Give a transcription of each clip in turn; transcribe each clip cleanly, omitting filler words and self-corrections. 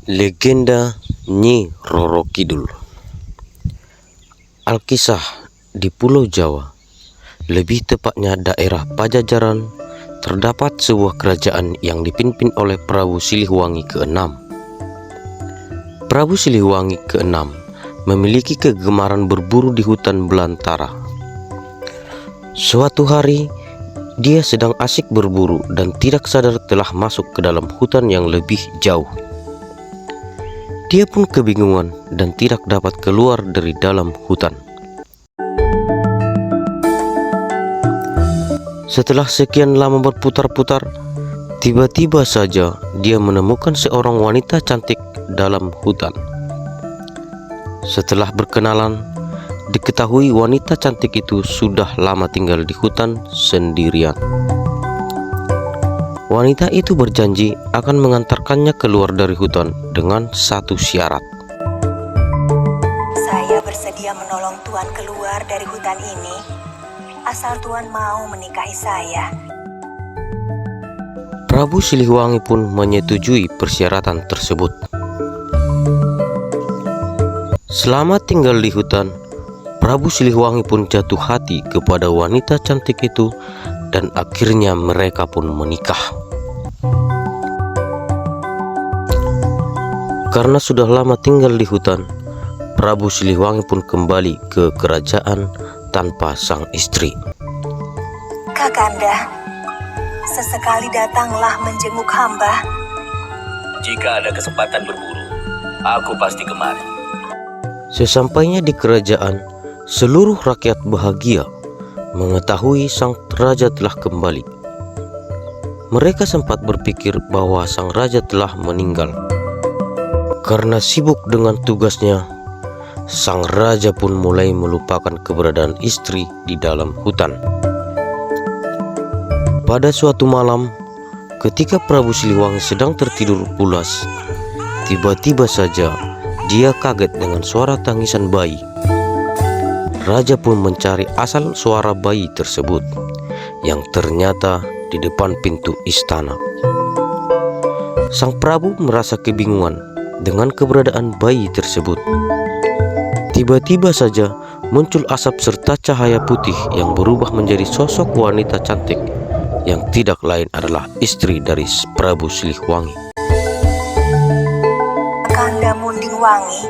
Legenda Nyi Roro Kidul. Alkisah di Pulau Jawa, lebih tepatnya daerah Pajajaran, terdapat sebuah kerajaan yang dipimpin oleh Prabu Siliwangi ke-6. Prabu Siliwangi ke-6 memiliki kegemaran berburu di hutan belantara. Suatu hari, dia sedang asik berburu dan tidak sadar telah masuk ke dalam hutan yang lebih jauh. Dia pun kebingungan dan tidak dapat keluar dari dalam hutan. Setelah sekian lama berputar-putar, tiba-tiba saja dia menemukan seorang wanita cantik dalam hutan. Setelah berkenalan, diketahui wanita cantik itu sudah lama tinggal di hutan sendirian. Wanita itu berjanji akan mengantarkannya keluar dari hutan dengan satu syarat. Saya bersedia menolong Tuan keluar dari hutan ini, asal Tuan mau menikahi saya. Prabu Siliwangi pun menyetujui persyaratan tersebut. Selama tinggal di hutan, Prabu Siliwangi pun jatuh hati kepada wanita cantik itu dan akhirnya mereka pun menikah. Karena sudah lama tinggal di hutan, Prabu Siliwangi pun kembali ke kerajaan tanpa sang istri. Kakanda, sesekali datanglah menjenguk hamba. Jika ada kesempatan berburu, aku pasti kemari. Sesampainya di kerajaan, seluruh rakyat bahagia mengetahui sang raja telah kembali. Mereka sempat berpikir bahwa sang raja telah meninggal. Karena sibuk dengan tugasnya, sang raja pun mulai melupakan keberadaan istri di dalam hutan. Pada suatu malam, ketika Prabu Siliwangi sedang tertidur pulas, tiba-tiba saja dia kaget dengan suara tangisan bayi. Raja pun mencari asal suara bayi tersebut, yang ternyata di depan pintu istana. Sang Prabu merasa kebingungan dengan keberadaan bayi tersebut. Tiba-tiba saja muncul asap serta cahaya putih yang berubah menjadi sosok wanita cantik yang tidak lain adalah istri dari Prabu Siliwangi. Kakanda Munding Wangi,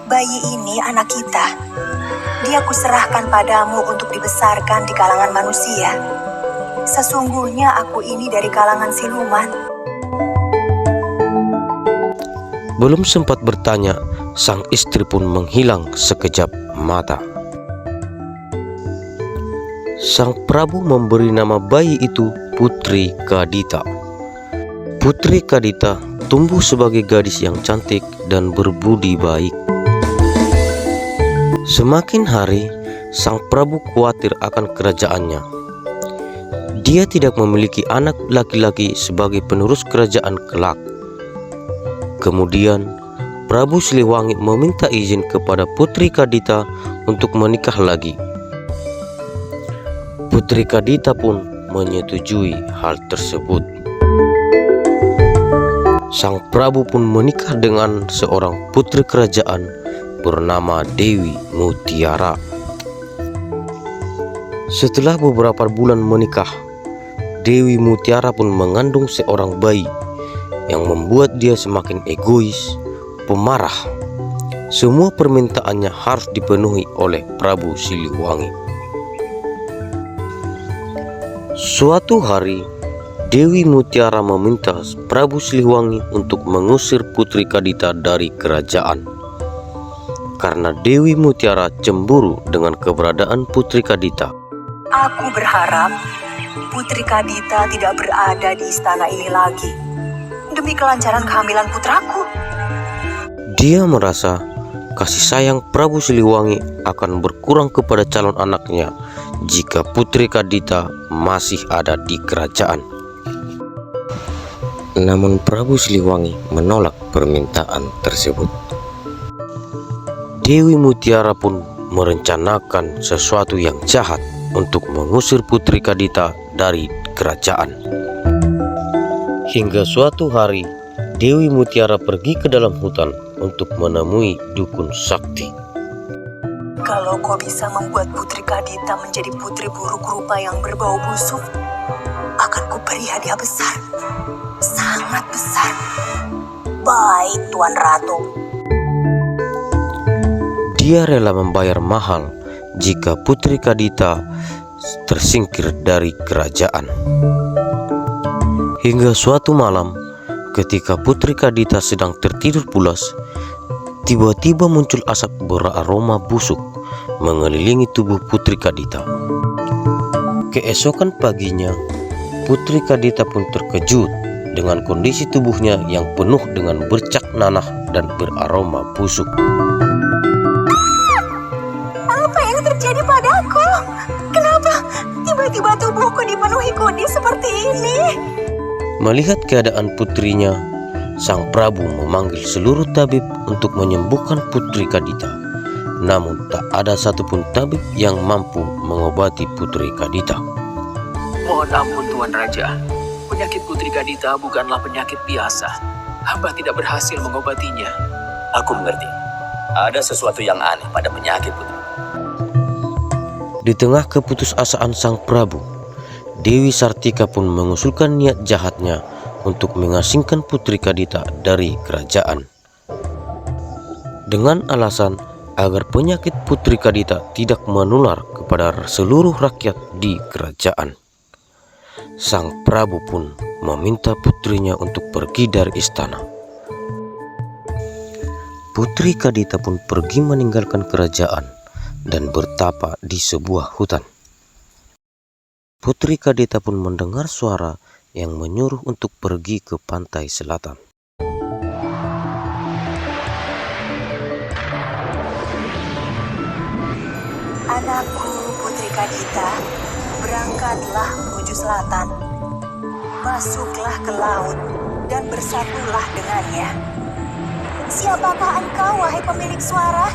bayi ini anak kita. Dia kuserahkan padamu untuk dibesarkan di kalangan manusia. Sesungguhnya aku ini dari kalangan siluman. Belum sempat bertanya, sang istri pun menghilang sekejap mata. Sang Prabu memberi nama bayi itu Putri Kadita. Putri Kadita tumbuh sebagai gadis yang cantik dan berbudi baik. Semakin hari, sang Prabu khawatir akan kerajaannya. Dia tidak memiliki anak laki-laki sebagai penerus kerajaan kelak. Kemudian, Prabu Siliwangi meminta izin kepada Putri Kadita untuk menikah lagi. Putri Kadita pun menyetujui hal tersebut. Sang Prabu pun menikah dengan seorang putri kerajaan bernama Dewi Mutiara. Setelah beberapa bulan menikah, Dewi Mutiara pun mengandung seorang bayi yang membuat dia semakin egois, pemarah. Semua permintaannya harus dipenuhi oleh Prabu Siliwangi. Suatu hari, Dewi Mutiara meminta Prabu Siliwangi untuk mengusir Putri Kadita dari kerajaan. Karena Dewi Mutiara cemburu dengan keberadaan Putri Kadita. Aku berharap Putri Kadita tidak berada di istana ini lagi, demi kelancaran kehamilan putraku. Dia merasa kasih sayang Prabu Siliwangi akan berkurang kepada calon anaknya jika Putri Kadita masih ada di kerajaan. Namun Prabu Siliwangi menolak permintaan tersebut. Dewi Mutiara pun merencanakan sesuatu yang jahat untuk mengusir Putri Kadita dari kerajaan. Hingga suatu hari, Dewi Mutiara pergi ke dalam hutan untuk menemui dukun sakti. Kalau kau bisa membuat Putri Kadita menjadi putri buruk rupa yang berbau busuk, akan kuberi hadiah besar. Sangat besar. Baik, Tuan Ratu. Dia rela membayar mahal jika Putri Kadita tersingkir dari kerajaan. Hingga suatu malam, ketika Putri Kadita sedang tertidur pulas, tiba-tiba muncul asap beraroma busuk mengelilingi tubuh Putri Kadita. Keesokan paginya, Putri Kadita pun terkejut dengan kondisi tubuhnya yang penuh dengan bercak nanah dan beraroma busuk. Apa yang terjadi padaku? Kenapa tiba-tiba tubuhku dipenuhi kuning seperti ini? Melihat keadaan putrinya, Sang Prabu memanggil seluruh tabib untuk menyembuhkan Putri Kadita. Namun tak ada satupun tabib yang mampu mengobati Putri Kadita. Mohon ampun Tuan Raja, penyakit Putri Kadita bukanlah penyakit biasa. Hamba tidak berhasil mengobatinya. Aku mengerti. Ada sesuatu yang aneh pada penyakit putri. Di tengah keputusasaan Sang Prabu, Dewi Sartika pun mengusulkan niat jahatnya untuk mengasingkan Putri Kadita dari kerajaan. Dengan alasan agar penyakit Putri Kadita tidak menular kepada seluruh rakyat di kerajaan. Sang Prabu pun meminta putrinya untuk pergi dari istana. Putri Kadita pun pergi meninggalkan kerajaan dan bertapa di sebuah hutan. Putri Kadita pun mendengar suara yang menyuruh untuk pergi ke pantai selatan. Anakku, Putri Kadita, berangkatlah menuju selatan. Masuklah ke laut dan bersatulah dengannya. Siapakah engkau, wahai pemilik suara?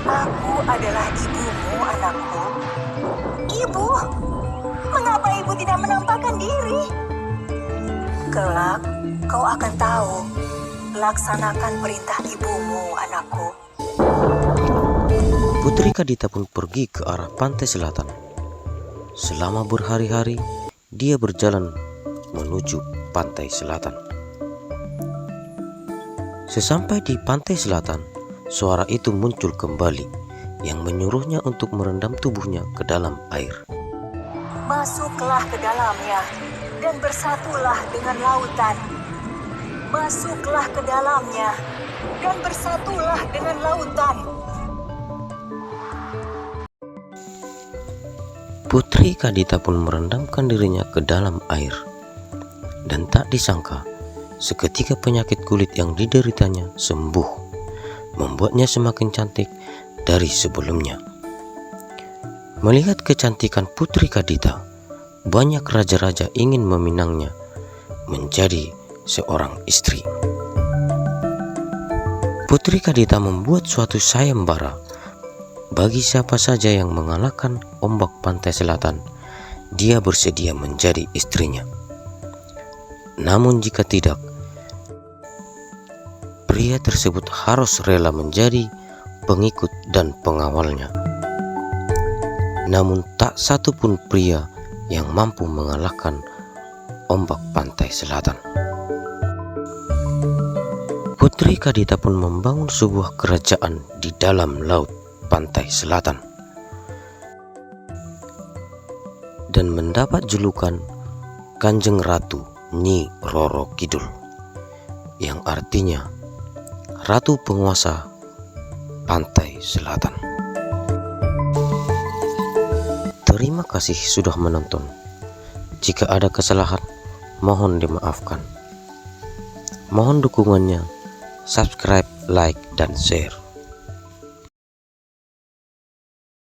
Aku adalah ibumu, anakku. Ibu, mengapa ibu tidak menampakkan diri? Kelak, kau akan tahu. Laksanakan perintah ibumu, anakku. Putri Kadita pun pergi ke arah pantai selatan. Selama berhari-hari, dia berjalan menuju pantai selatan. Sesampai di pantai selatan, suara itu muncul kembali yang menyuruhnya untuk merendam tubuhnya ke dalam air. Masuklah ke dalamnya dan bersatulah dengan lautan. Masuklah ke dalamnya dan bersatulah dengan lautan. Putri Kadita pun merendamkan dirinya ke dalam air. Dan tak disangka, seketika penyakit kulit yang dideritanya sembuh, membuatnya semakin cantik dari sebelumnya. Melihat kecantikan Putri Kadita, banyak raja-raja ingin meminangnya menjadi seorang istri. Putri Kadita membuat suatu sayembara bagi siapa saja yang mengalahkan ombak pantai selatan. Dia bersedia menjadi istrinya. Namun jika tidak, pria tersebut harus rela menjadi pengikut dan pengawalnya. Namun tak satu pun pria yang mampu mengalahkan ombak pantai selatan. Putri Kadita pun membangun sebuah kerajaan di dalam laut pantai selatan dan mendapat julukan Kanjeng Ratu Nyi Roro Kidul, yang artinya Ratu Penguasa Pantai Selatan. Terima kasih sudah menonton. Jika ada kesalahan, mohon dimaafkan. Mohon dukungannya, subscribe, like, dan share.